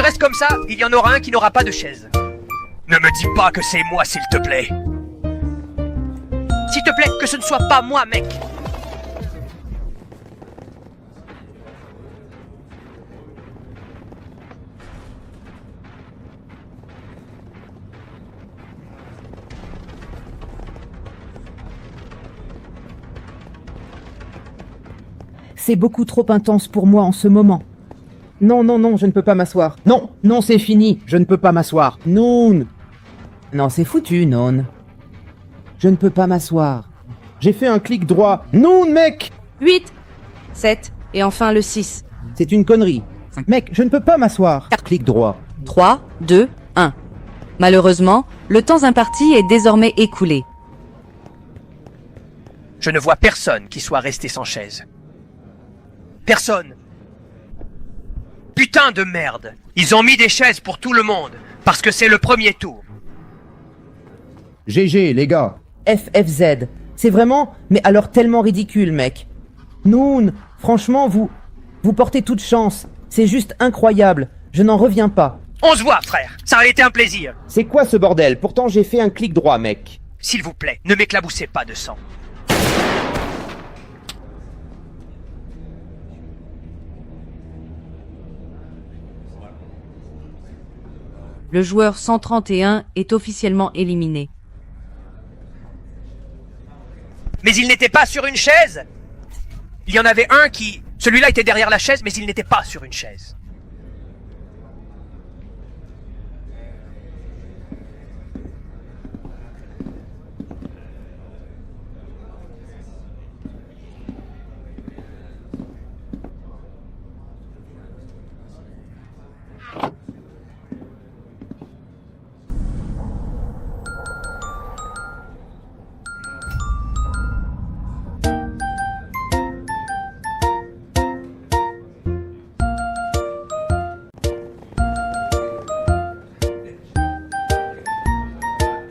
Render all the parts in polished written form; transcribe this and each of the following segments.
tu restes comme ça, il y en aura un qui n'aura pas de chaise. Ne me dis pas que c'est moi, s'il te plaît. S'il te plaît, que ce ne soit pas moi, mec. C'est beaucoup trop intense pour moi en ce moment. Non, non, non, je ne peux pas m'asseoir. Non, non, c'est fini, je ne peux pas m'asseoir. Non. Non, c'est foutu, non. Je ne peux pas m'asseoir. J'ai fait un clic droit. Non, mec! 8, 7, et enfin le 6. C'est une connerie. Mec, je ne peux pas m'asseoir. Clic droit. 3, 2, 1. Malheureusement, le temps imparti est désormais écoulé. Je ne vois personne qui soit resté sans chaise. Personne. Putain de merde. Ils ont mis des chaises pour tout le monde, parce que c'est le premier tour. GG, les gars. FFZ. C'est vraiment, mais alors tellement ridicule, mec. Noun, franchement, vous portez toute chance. C'est juste incroyable. Je n'en reviens pas. On se voit, frère. Ça a été un plaisir. C'est quoi ce bordel? Pourtant, j'ai fait un clic droit, mec. S'il vous plaît, ne m'éclaboussez pas de sang. Le joueur 131 est officiellement éliminé. Mais il n'était pas sur une chaise. Il y en avait un qui... Celui-là était derrière la chaise, mais il n'était pas sur une chaise.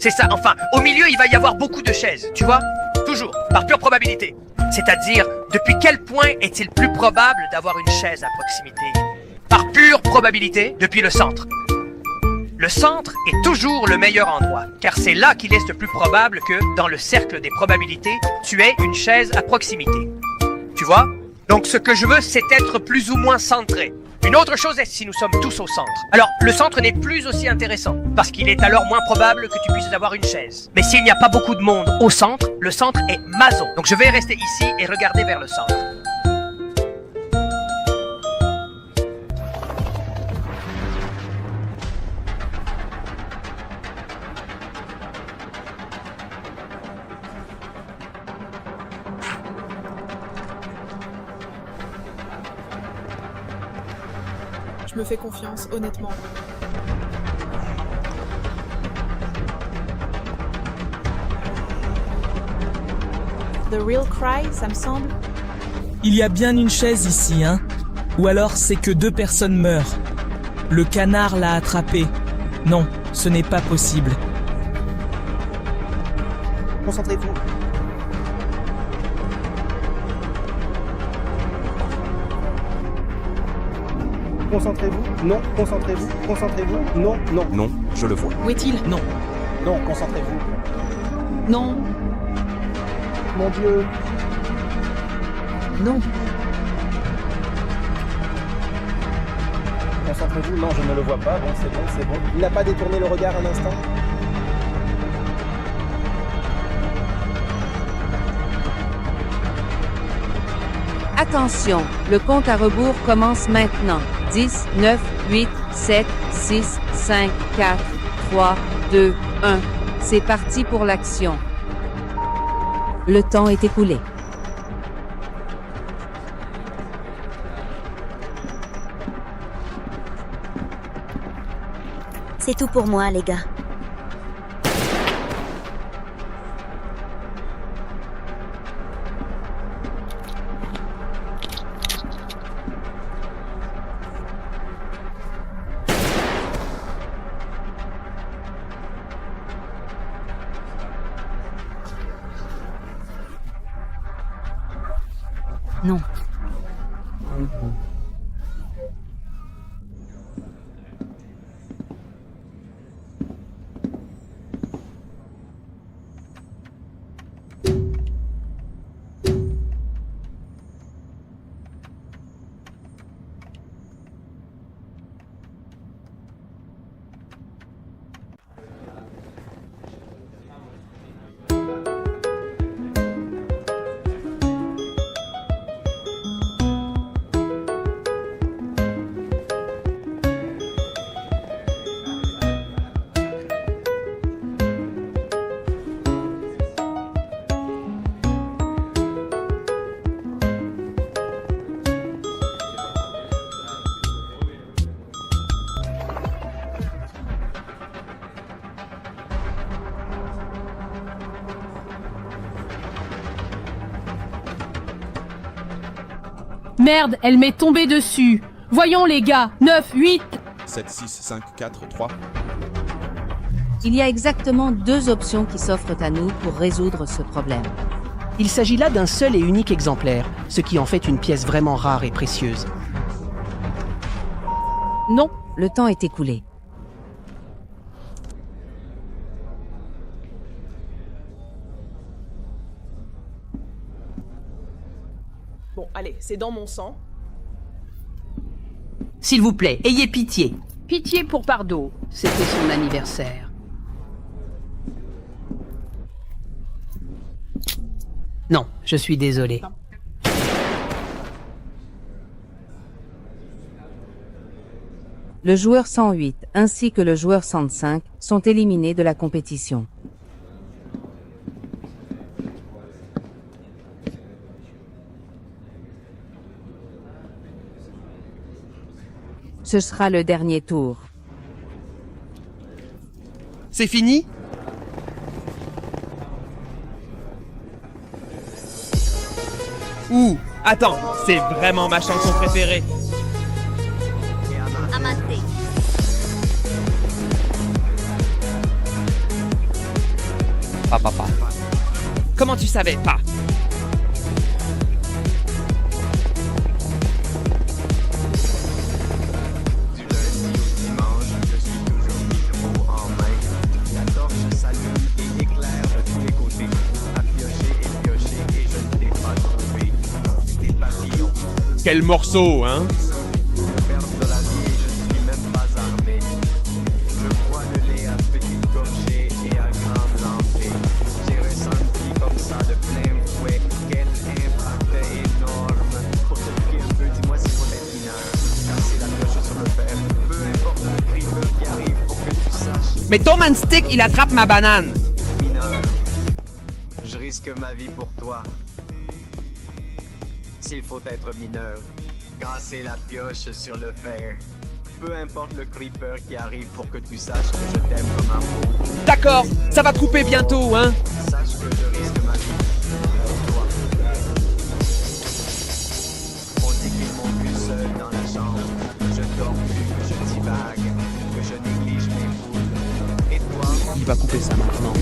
C'est ça, enfin, au milieu, il va y avoir beaucoup de chaises, tu vois? Toujours, par pure probabilité. C'est-à-dire, depuis quel point est-il plus probable d'avoir une chaise à proximité? Par pure probabilité, depuis le centre. Le centre est toujours le meilleur endroit, car c'est là qu'il est le plus probable que, dans le cercle des probabilités, tu aies une chaise à proximité. Tu vois? Donc ce que je veux, c'est être plus ou moins centré. Une autre chose est si nous sommes tous au centre. Alors, le centre n'est plus aussi intéressant, parce qu'il est alors moins probable que tu puisses avoir une chaise. Mais s'il n'y a pas beaucoup de monde au centre, le centre est maso. Donc je vais rester ici et regarder vers le centre. Je me fais confiance, honnêtement. The Real Cry, ça me semble. Il y a bien une chaise ici, hein? Ou alors c'est que 2 personnes meurent. Le canard l'a attrapé. Non, ce n'est pas possible. Concentrez-vous. Concentrez-vous. Non, concentrez-vous. Concentrez-vous. Non, non. Non, je le vois. Où est-il? Non. Non, concentrez-vous. Non. Mon Dieu. Non. Concentrez-vous. Non, je ne le vois pas. Bon, c'est bon, c'est bon. Il n'a pas détourné le regard un instant? Attention, le compte à rebours commence maintenant. 10, 9, 8, 7, 6, 5, 4, 3, 2, 1. C'est parti pour l'action. Le temps est écoulé. C'est tout pour moi, les gars. Non. Merde, elle m'est tombée dessus. Voyons les gars, 9, 8. 7, 6, 5, 4, 3. Il y a exactement 2 options qui s'offrent à nous pour résoudre ce problème. Il s'agit là d'un seul et unique exemplaire, ce qui en fait une pièce vraiment rare et précieuse. Non, le temps est écoulé. Bon, allez, c'est dans mon sang. S'il vous plaît, ayez pitié. Pitié pour Pardo. C'était son anniversaire. Non, je suis désolé. Le joueur 108 ainsi que le joueur 105 sont éliminés de la compétition. Ce sera le dernier tour. C'est fini? Ouh, attends, c'est vraiment ma chanson préférée. Amate. Papa. Comment tu savais pas? Du lundi au dimanche, je suis toujours micro en main. La torche s'allume et éclaire de tous les côtés. À piocher et piocher et je ne t'ai pas trouvé. Des papillons. Quel morceau, hein? Perdre de la vie et je ne suis même pas armé. Je bois le lait à petites gorgées et à grandes lampées. J'ai ressenti comme ça de plein fouet. Quel impact énorme. Pour te piquer un peu, dis-moi s'il faut être mineur. Casser la cloche sur le fer. Peu importe le cri qui arrive pour que tu saches. Mais ton man stick, il attrape ma banane. Mineur. Je risque ma vie pour toi. S'il faut être mineur, casser la pioche sur le fer. Peu importe le creeper qui arrive pour que tu saches que je t'aime comme un fou. D'accord, ça va couper bientôt, hein? Sache que je risque ma vie pour toi. On dit qu'ils m'ont vu seul dans la chambre. Je dors plus, que je divague, que je néglige mes poules. Et toi? Il va couper ça maintenant.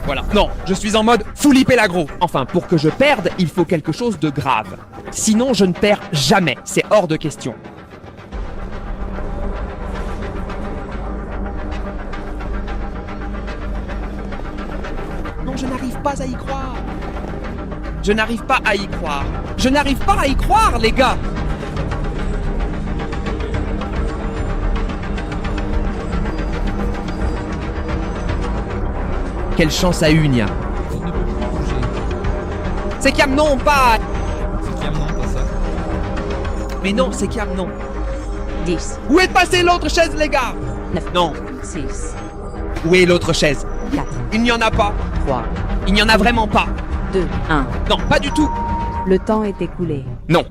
Voilà. Non, je suis en mode fully pelagro. Enfin, pour que je perde, il faut quelque chose de grave. Sinon, je ne perds jamais. C'est hors de question. Non, je n'arrive pas à y croire. Je n'arrive pas à y croire. Je n'arrive pas à y croire, les gars. Quelle chance à une, ya. C'est Cam, non, pas. C'est Cam, non, pas ça. Mais non, c'est Cam, non. 10, Où est passée l'autre chaise, les gars? 9, Non. 6, Où est l'autre chaise? 4, Il n'y en a pas. 3, Il n'y en a vraiment pas. 2, 1. Non, pas du tout. Le temps est écoulé. Non.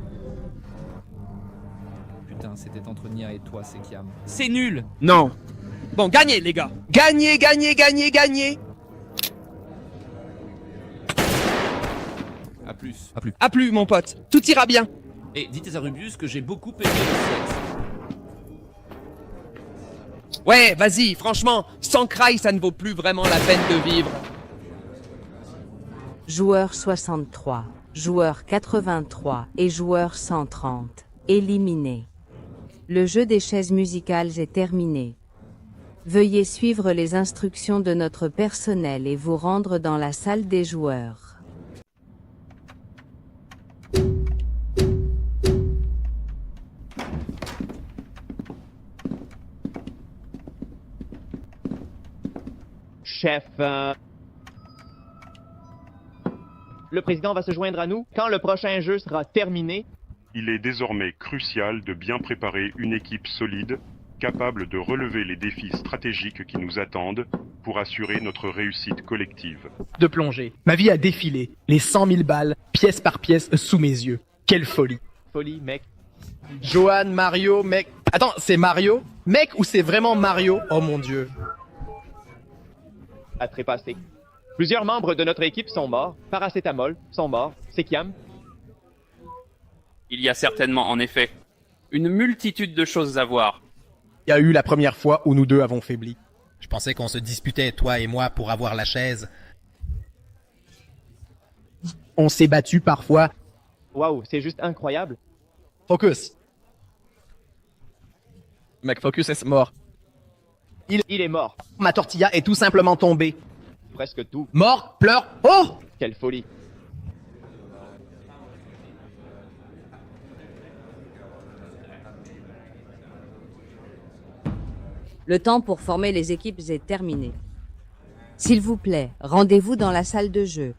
Putain, c'était entre Nia et toi, c'est Kiam. C'est nul. Non. Bon, gagnez, les gars. Gagnez, gagnez, gagnez, gagnez. A plus. A plus. À plus, mon pote. Tout ira bien. Et dites à Rubius que j'ai beaucoup aimé le sexe. Ouais, vas-y, franchement, sans cry, ça ne vaut plus vraiment la peine de vivre. Joueur 63, joueur 83 et joueur 130. Éliminés. Le jeu des chaises musicales est terminé. Veuillez suivre les instructions de notre personnel et vous rendre dans la salle des joueurs. Chef, le président va se joindre à nous quand le prochain jeu sera terminé. Il est désormais crucial de bien préparer une équipe solide, capable de relever les défis stratégiques qui nous attendent pour assurer notre réussite collective. De plonger. Ma vie a défilé. Les 100 000 balles, pièce par pièce, sous mes yeux. Quelle folie. Folie, mec. Johan, Mario, mec... Attends, c'est Mario? Mec ou c'est vraiment Mario? Oh mon dieu. À trépasser. Plusieurs membres de notre équipe sont morts. Paracétamol sont morts. C'est Kiam. Il y a certainement, en effet, une multitude de choses à voir. Il y a eu la première fois où nous deux avons faibli. Je pensais qu'on se disputait, toi et moi, pour avoir la chaise. On s'est battu parfois. Waouh, c'est juste incroyable. Focus. Mec, Focus est mort. Il est mort. Ma tortilla est tout simplement tombée. Presque tout. Mort, pleure. Oh! Quelle folie. Le temps pour former les équipes est terminé. S'il vous plaît, rendez-vous dans la salle de jeu.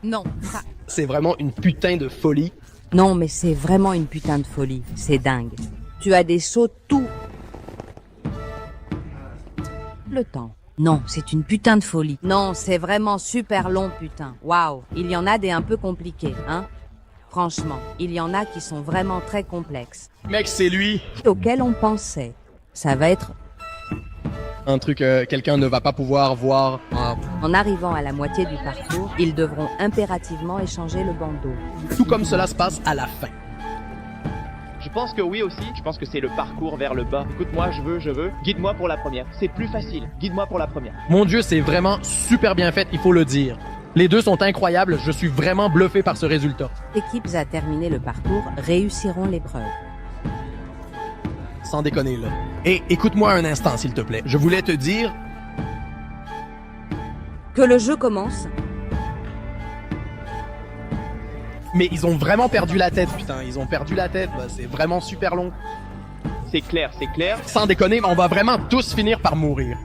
Non, ça... C'est vraiment une putain de folie. Non, mais c'est vraiment une putain de folie. C'est dingue. Tu as des sauts tout le temps. Non, c'est une putain de folie. Non, c'est vraiment super long, putain. Waouh, il y en a des un peu compliqués, hein. Franchement, il y en a qui sont vraiment très complexes. Mec, c'est lui. Auquel on pensait. Ça va être... Un truc quelqu'un ne va pas pouvoir voir. En arrivant à la moitié du parcours, ils devront impérativement échanger le bandeau. Tout comme cela se passe à la fin. Je pense que oui aussi, je pense que c'est le parcours vers le bas. Écoute-moi, je veux. Guide-moi pour la première. C'est plus facile. Guide-moi pour la première. Mon Dieu, c'est vraiment super bien fait, il faut le dire. Les deux sont incroyables, je suis vraiment bluffé par ce résultat. Équipes à terminer le parcours réussiront l'épreuve. Sans déconner, là. Et écoute-moi un instant, s'il te plaît. Je voulais te dire... Que le jeu commence. Mais ils ont vraiment perdu la tête, putain. Ils ont perdu la tête, bah, c'est vraiment super long. C'est clair, c'est clair. Sans déconner, on va vraiment tous finir par mourir.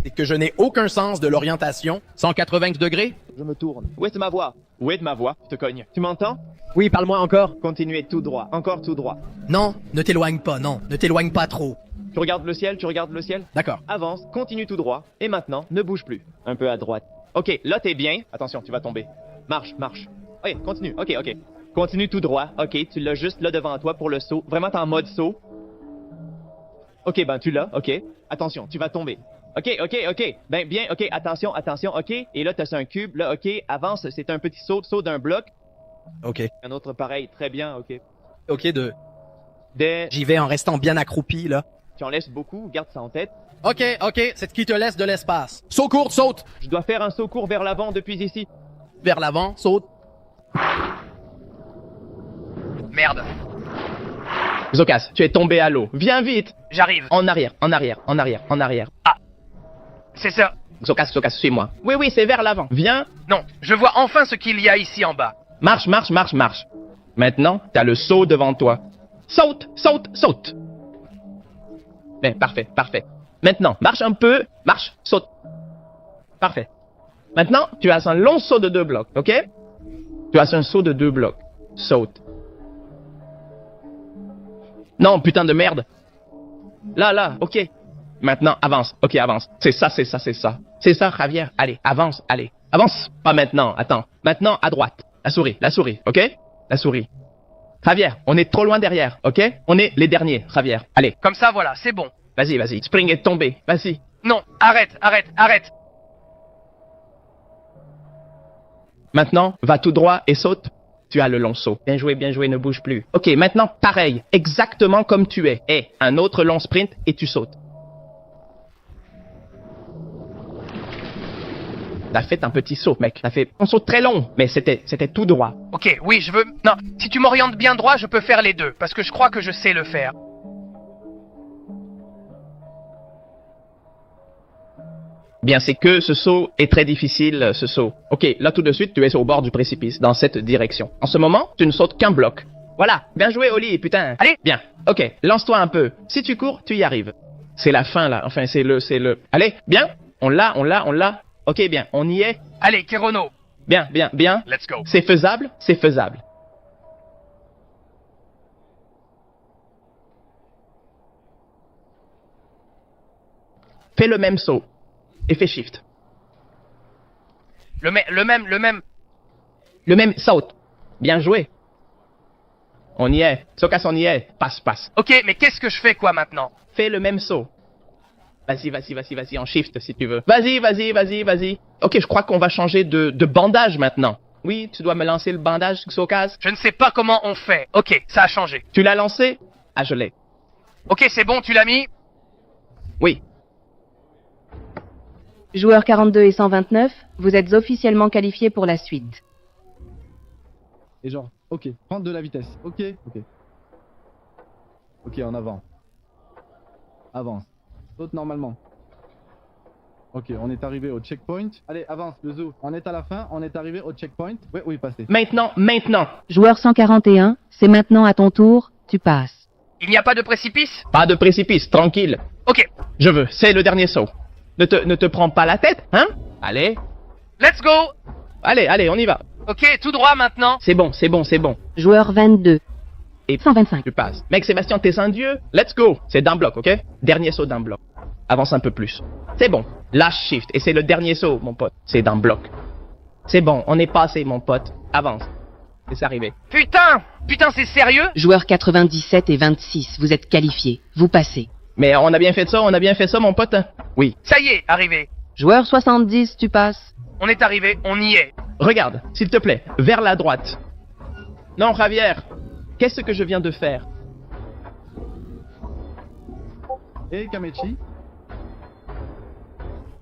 C'est que je n'ai aucun sens de l'orientation. 180 degrés? Je me tourne. Où est ma voix? Où est ma voix? Je te cogne. Tu m'entends? Oui, parle-moi encore. Continuez tout droit. Encore tout droit. Non, ne t'éloigne pas, non. Ne t'éloigne pas trop. Tu regardes le ciel, tu regardes le ciel? D'accord. Avance, continue tout droit. Et maintenant, ne bouge plus. Un peu à droite. Ok, là t'es bien. Attention, tu vas tomber. Marche, marche. Ok, continue. Ok. Continue tout droit. Ok, tu l'as juste là devant toi pour le saut. Vraiment, t'es en mode saut. Ok, ben tu l'as. Ok. Attention, tu vas tomber. Ok. Ben bien, ok, attention, ok. Et là, t'as un cube, là, ok, avance, c'est un petit saut d'un bloc. Ok. Un autre pareil, très bien, ok. Ok, J'y vais en restant bien accroupi, là. Tu en laisses beaucoup, garde ça en tête. Ok, c'est ce qui te laisse de l'espace. Saut court, saute! Je dois faire un saut court vers l'avant depuis ici. Vers l'avant, saute. Merde. Zokas, tu es tombé à l'eau. Viens vite! J'arrive. En arrière. Ah. C'est ça. Zokas, suis-moi. Oui, c'est vers l'avant. Viens. Non, je vois enfin ce qu'il y a ici en bas. Marche. Maintenant, t'as le saut devant toi. Saute. Ben, parfait. Maintenant, marche un peu. Marche, saute. Parfait. Maintenant, tu as un long saut de 2 blocs, ok? Tu as un saut de 2 blocs. Saute. Non, putain de merde. Là, ok. Maintenant, avance. Ok, avance. C'est ça. C'est ça, Javier. Allez, avance. Avance. Pas maintenant, attends. Maintenant, à droite. La souris, ok? La souris. Javier, on est trop loin derrière, ok? On est les derniers, Javier. Allez. Comme ça, voilà, c'est bon. Vas-y. Spring est tombé. Vas-y. Non, arrête. Maintenant, va tout droit et saute. Tu as le long saut. Bien joué, ne bouge plus. Ok, maintenant, pareil. Exactement comme tu es. Et un autre long sprint et tu sautes. T'as fait un petit saut, mec. T'as fait un saut très long, mais c'était tout droit. Ok, oui, je veux... Non, si tu m'orientes bien droit, je peux faire les deux, parce que je crois que je sais le faire. Bien, c'est que ce saut est très difficile, ce saut. Ok, là tout de suite, tu es au bord du précipice, dans cette direction. En ce moment, tu ne sautes qu'un bloc. Voilà, bien joué, Oli, putain. Allez. Bien, ok, lance-toi un peu. Si tu cours, tu y arrives. C'est la fin, là. Enfin, c'est le... Allez, bien. On l'a. Ok, bien, on y est. Allez, Kerono. Bien. Let's go. C'est faisable. Fais le même saut. Et fais shift. Le même. Le même saute. Bien joué. On y est. Sokas, on y est. Passe, passe. Ok, mais qu'est-ce que je fais quoi maintenant? Fais le même saut. Vas-y, en shift si tu veux. Vas-y. Ok, je crois qu'on va changer de bandage maintenant. Oui, tu dois me lancer le bandage, Sokas. Je ne sais pas comment on fait. Ok, ça a changé. Tu l'as lancé? Ah, je l'ai. Ok, c'est bon, tu l'as mis? Oui. Joueurs 42 et 129, vous êtes officiellement qualifiés pour la suite. Et genre, ok, prendre de la vitesse. Ok. Ok, en avant. Avance. Saute normalement. Ok, on est arrivé au checkpoint. Allez, avance, le zoo. On est à la fin, on est arrivé au checkpoint. Oui, passez. Maintenant. Joueur 141, c'est maintenant à ton tour, tu passes. Il n'y a pas de précipice? Pas de précipice, tranquille. Ok. Je veux, c'est le dernier saut. Ne te prends pas la tête, hein? Allez. Let's go! Allez, on y va. Ok, tout droit maintenant. C'est bon. Joueur 22. Et 125. tu passes. Mec, Sébastien, t'es un dieu. Let's go. C'est d'un bloc, ok? Dernier saut d'un bloc. Avance un peu plus. C'est bon. Lâche shift. Et c'est le dernier saut, mon pote. C'est d'un bloc. C'est bon, on est passé, mon pote. Avance. C'est arrivé. Putain, c'est sérieux? Joueurs 97 et 26, vous êtes qualifiés. Vous passez. Mais on a bien fait ça, mon pote. Oui. Ça y est, arrivé. Joueur 70, tu passes. On est arrivé, on y est. Regarde, s'il te plaît, vers la droite. Non, Javier. Qu'est-ce que je viens de faire? Et Kamechi?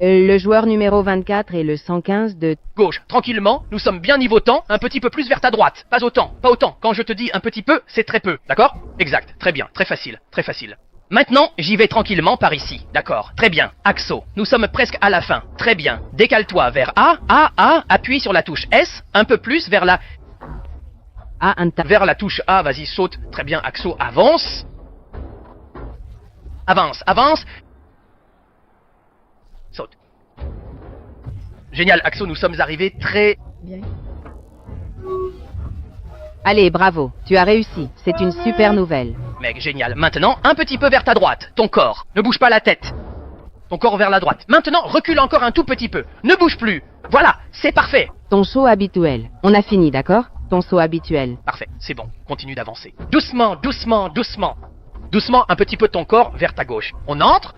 Le joueur numéro 24 et le 115 de... Gauche, tranquillement, nous sommes bien niveau temps, un petit peu plus vers ta droite. Pas autant. Quand je te dis un petit peu, c'est très peu, d'accord? Exact, très bien, très facile. Maintenant, j'y vais tranquillement par ici, d'accord? Très bien. Axo, nous sommes presque à la fin. Très bien. Décale-toi vers A, appuie sur la touche S, un peu plus vers la... Vers la touche A, vas-y, saute. Très bien, Axo, avance. Avance. Saute. Génial, Axo, nous sommes arrivés très... Bien. Allez, bravo, tu as réussi. C'est une super nouvelle. Mec, génial. Maintenant, un petit peu vers ta droite. Ton corps. Ne bouge pas la tête. Ton corps vers la droite. Maintenant, recule encore un tout petit peu. Ne bouge plus. Voilà, c'est parfait. Ton saut habituel. On a fini, d'accord? Ton saut habituel. Parfait, c'est bon. Continue d'avancer. Doucement. Doucement, un petit peu ton corps vers ta gauche. On entre,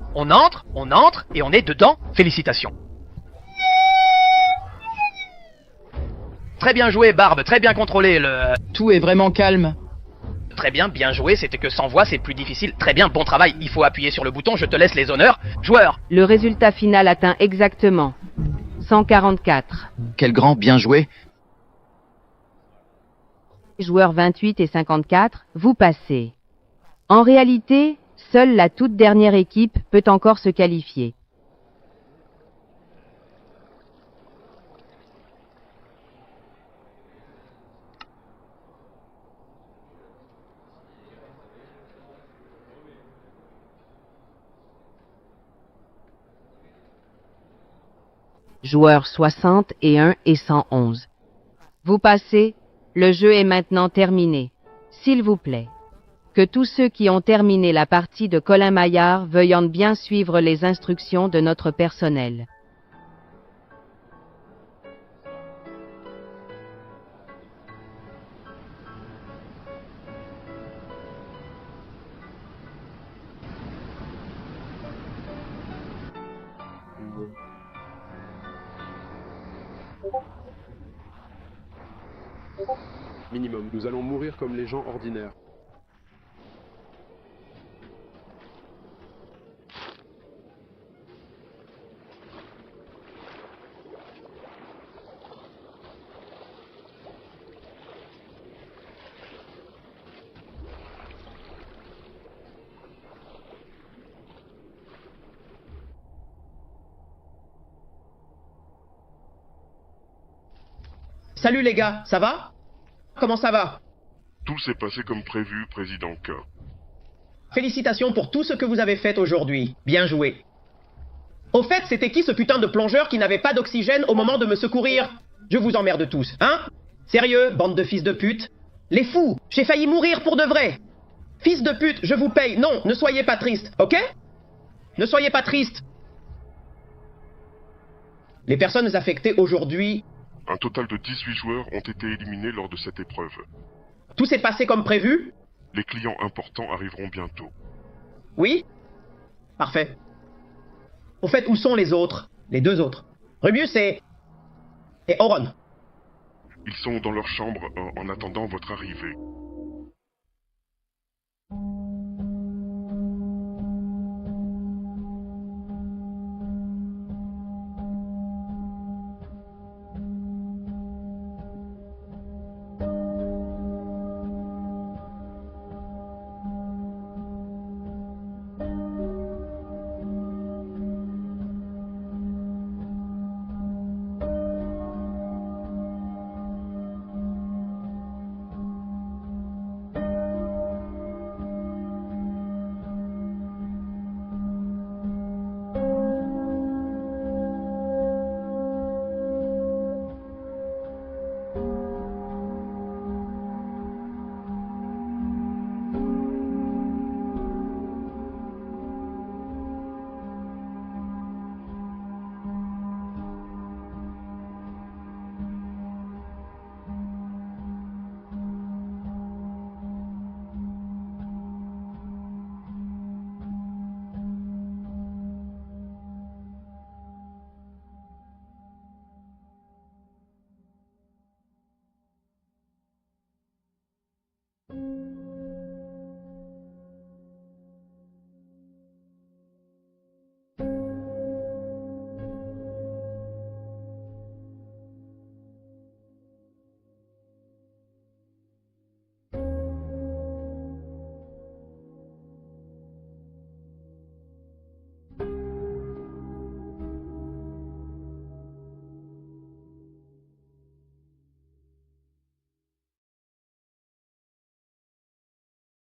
et on est dedans. Félicitations. Très bien joué, Barbe. Très bien contrôlé, Tout est vraiment calme. Très bien, bien joué. C'était que sans voix, c'est plus difficile. Très bien, bon travail. Il faut appuyer sur le bouton. Je te laisse les honneurs. Joueur. Le résultat final atteint exactement 144. Quel grand bien joué. Joueurs 28 et 54, vous passez. En réalité, seule la toute dernière équipe peut encore se qualifier. Joueurs 61 et 111. Vous passez, le jeu est maintenant terminé. S'il vous plaît, que tous ceux qui ont terminé la partie de Colin Maillard veuillent bien suivre les instructions de notre personnel. Minimum, nous allons mourir comme les gens ordinaires. Salut les gars, ça va? Comment ça va? Tout s'est passé comme prévu, Président K. Félicitations pour tout ce que vous avez fait aujourd'hui. Bien joué. Au fait, c'était qui ce putain de plongeur qui n'avait pas d'oxygène au moment de me secourir? Je vous emmerde tous, hein? Sérieux, bande de fils de pute? Les fous, j'ai failli mourir pour de vrai. Fils de pute, je vous paye. Non, ne soyez pas triste, ok? Ne soyez pas triste. Les personnes affectées aujourd'hui... Un total de 18 joueurs ont été éliminés lors de cette épreuve. Tout s'est passé comme prévu? Les clients importants arriveront bientôt. Oui? Parfait. Au fait, où sont les autres? Les deux autres? Rubius et Oron. Ils sont dans leur chambre en attendant votre arrivée.